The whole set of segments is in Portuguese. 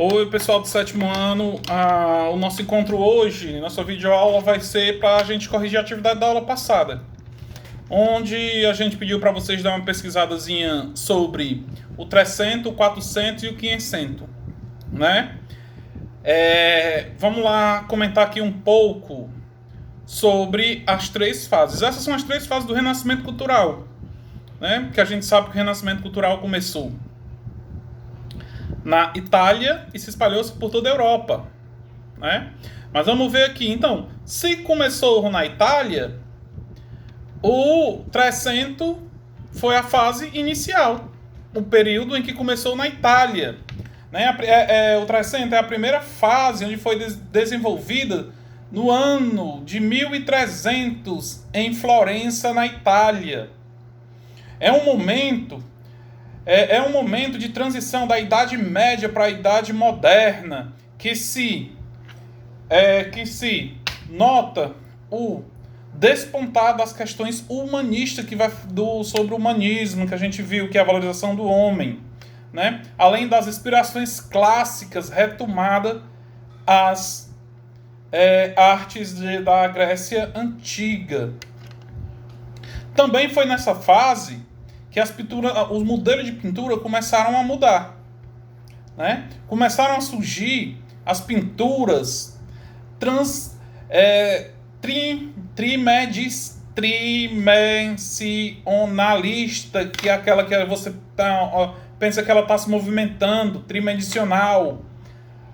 Oi, pessoal do sétimo ano. O nosso encontro hoje, nossa videoaula, vai ser para a gente corrigir a atividade da aula passada, onde a gente pediu para vocês dar uma pesquisadazinha sobre o 300, o 400 e o 500, né? Vamos lá comentar aqui um pouco sobre as três fases. Essas são as três fases do Renascimento Cultural, né? Porque a gente sabe que o Renascimento Cultural começou na Itália e se espalhou por toda a Europa, né? Mas vamos ver aqui, então, se começou na Itália, o 300 foi a fase inicial, o período em que começou na Itália, né? O 300 é a primeira fase onde foi desenvolvida no ano de 1300 em Florença, na Itália. É um momento de transição da Idade Média para a Idade Moderna, que se nota o despontar das questões humanistas sobre o humanismo, que a gente viu, que é a valorização do homem, né? Além das inspirações clássicas retomadas às artes da Grécia Antiga. Também foi nessa fase que os modelos de pintura começaram a mudar, né? Começaram a surgir as pinturas tridimensionalista, que é aquela que você pensa que ela está se movimentando, tridimensional,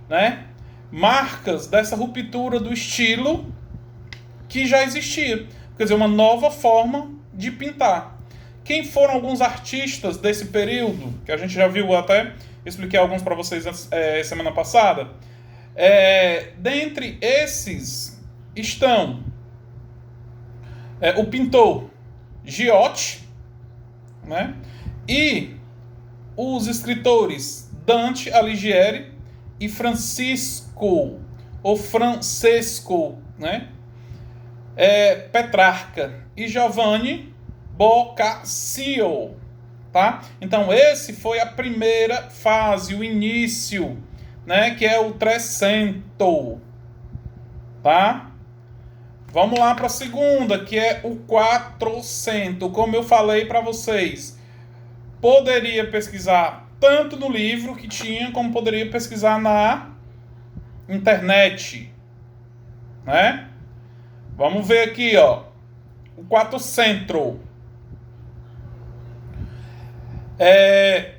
né? Marcas dessa ruptura do estilo que já existia, quer dizer, uma nova forma de pintar. Quem foram alguns artistas desse período, que a gente já viu, até expliquei alguns para vocês semana passada. Dentre esses estão o pintor Giotto, né? E os escritores Dante Alighieri e Francesco, né? Petrarca e Giovanni Boccaccio, tá? Então esse foi a primeira fase, o início, né, que é o 300, tá? Vamos lá para a segunda, que é o 400. Como eu falei para vocês, poderia pesquisar tanto no livro que tinha, como poderia pesquisar na internet, né? Vamos ver aqui, ó, o 400. É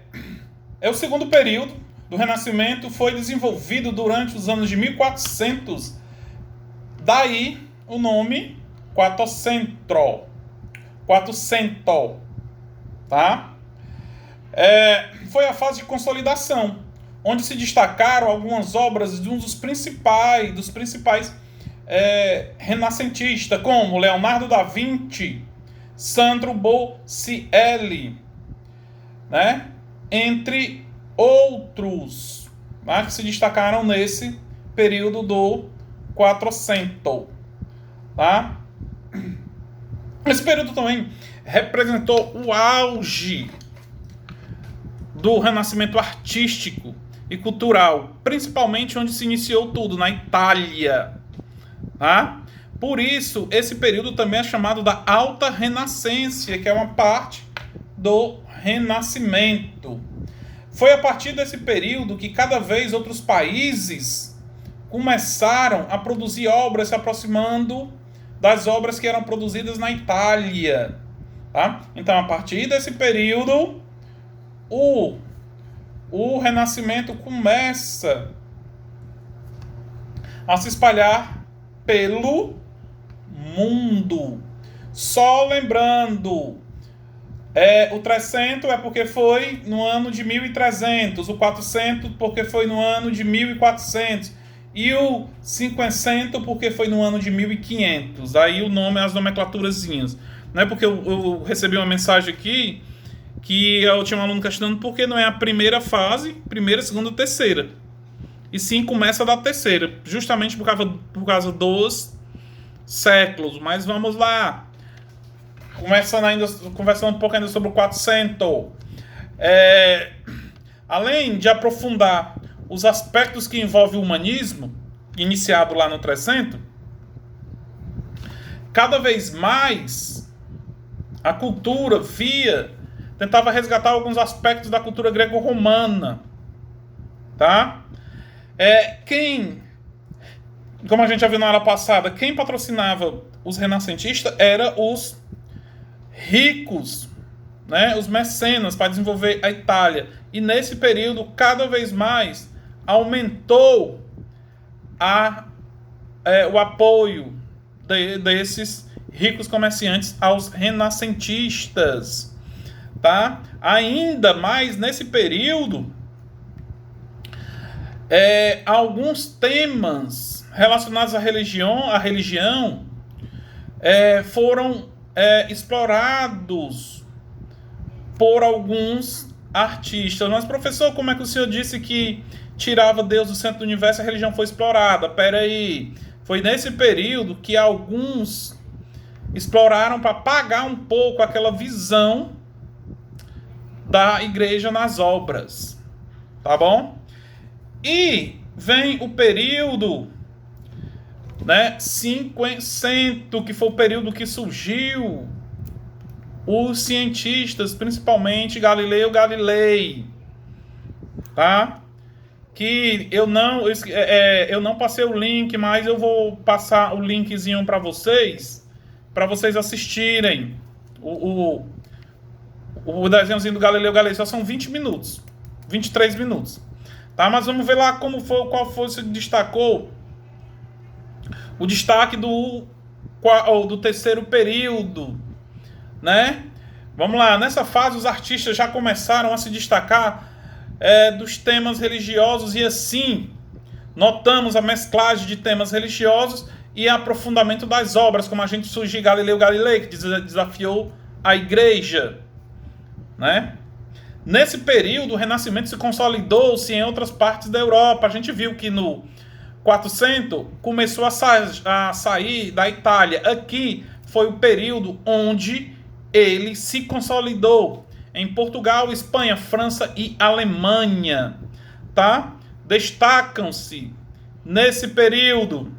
o segundo período do Renascimento, foi desenvolvido durante os anos de 1400. Daí o nome 400, tá? Foi a fase de consolidação, onde se destacaram algumas obras de um dos principais renascentistas, como Leonardo da Vinci, Sandro Botticelli, né? Entre outros, né, que se destacaram nesse período do 400, tá? Esse período também representou o auge do renascimento artístico e cultural, principalmente onde se iniciou tudo, na Itália, tá? Por isso, esse período também é chamado da Alta Renascença, que é uma parte do Renascimento. Foi a partir desse período que cada vez outros países começaram a produzir obras se aproximando das obras que eram produzidas na Itália, tá? Então, a partir desse período, o Renascimento começa a se espalhar pelo mundo. Só lembrando, o 300 é porque foi no ano de 1300, o 400 porque foi no ano de 1400 e o 500 porque foi no ano de 1500. Aí o nome é as nomenclaturazinhas, né? Porque eu recebi uma mensagem aqui que eu tinha um aluno questionando por que não é a primeira fase, primeira, segunda, terceira, e sim começa da terceira, justamente por causa dos séculos. Mas vamos lá, conversando um pouco ainda sobre o 400. Além de aprofundar os aspectos que envolvem o humanismo, iniciado lá no 300, cada vez mais a cultura tentava resgatar alguns aspectos da cultura greco-romana, tá? Como a gente já viu na aula passada, quem patrocinava os renascentistas eram os ricos, né? Os mecenas, para desenvolver a Itália. E nesse período, cada vez mais, aumentou o apoio desses ricos comerciantes aos renascentistas, tá? Ainda mais nesse período, alguns temas relacionados à religião foram explorados por alguns artistas. Mas, professor, como é que o senhor disse que tirava Deus do centro do universo e a religião foi explorada? Peraí, foi nesse período que alguns exploraram para apagar um pouco aquela visão da igreja nas obras, tá bom? E vem o período, né, 500, que foi o período que surgiu os cientistas, principalmente Galileu Galilei, tá? Que eu não passei o link, mas eu vou passar o linkzinho para vocês assistirem o desenhozinho do Galileu Galilei. Só são 20 minutos, 23 minutos, tá? Mas vamos ver lá qual foi se destacou o destaque do terceiro período, né? Vamos lá, nessa fase os artistas já começaram a se destacar dos temas religiosos, e assim notamos a mesclagem de temas religiosos e aprofundamento das obras, como a gente surgiu Galileu Galilei, que desafiou a igreja, né? Nesse período o Renascimento se consolidou-se em outras partes da Europa. A gente viu que no 400 começou a sair da Itália. Aqui foi o período onde ele se consolidou em Portugal, Espanha, França e Alemanha, tá? Destacam-se nesse período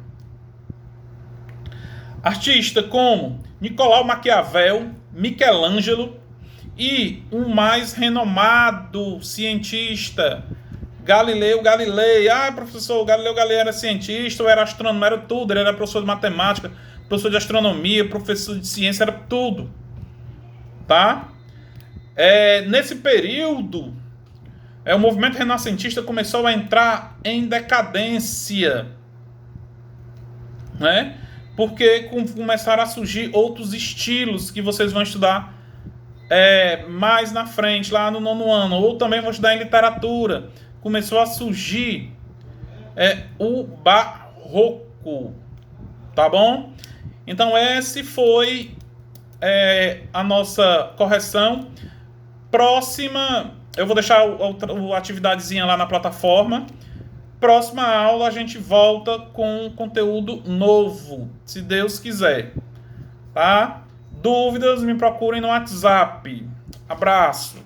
artistas como Nicolau Maquiavel, Michelangelo e o mais renomado cientista Galileu Galilei. Professor, Galileu Galilei era cientista, ou era astrônomo, era tudo. Ele era professor de matemática, professor de astronomia, professor de ciência, era tudo, tá? Nesse período, o movimento renascentista começou a entrar em decadência, né? Porque começaram a surgir outros estilos que vocês vão estudar mais na frente, lá no 9º ano, ou também vão estudar em literatura. Começou a surgir o barroco, tá bom? Então esse foi a nossa correção. Próxima, eu vou deixar a atividadezinha lá na plataforma. Próxima aula a gente volta com conteúdo novo, se Deus quiser, tá? Dúvidas, me procurem no WhatsApp. Abraço.